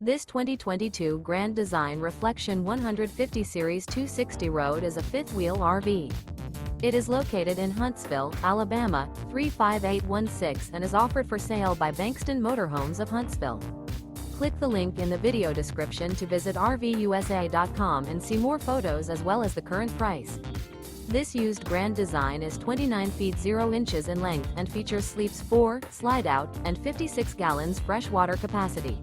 This 2022 Grand Design Reflection 150 Series 260 Road is a fifth-wheel RV. It is located in Huntsville, Alabama, 35816 and is offered for sale by Bankston Motorhomes of Huntsville. Click the link in the video description to visit RVUSA.com and see more photos as well as the current price. This used Grand Design is 29 feet 0 inches in length and features sleeps 4, Slideout, and 56 gallons fresh water capacity.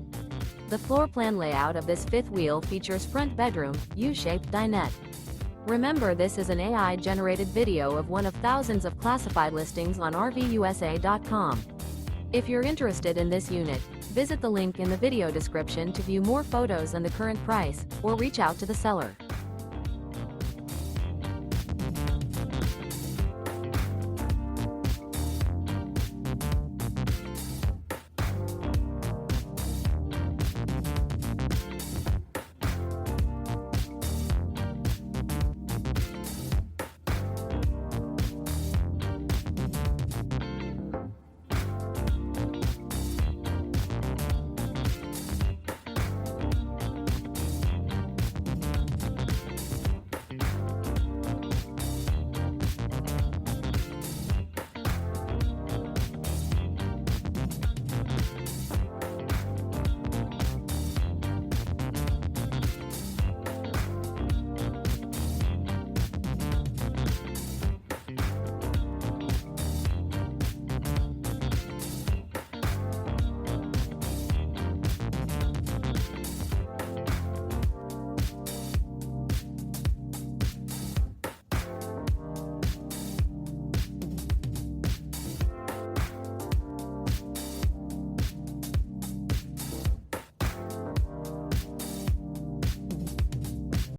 The floor plan layout of this fifth wheel features front bedroom, U-shaped dinette. Remember, this is an AI-generated video of one of thousands of classified listings on RVUSA.com. If you're interested in this unit, visit the link in the video description to view more photos and the current price, or reach out to the seller.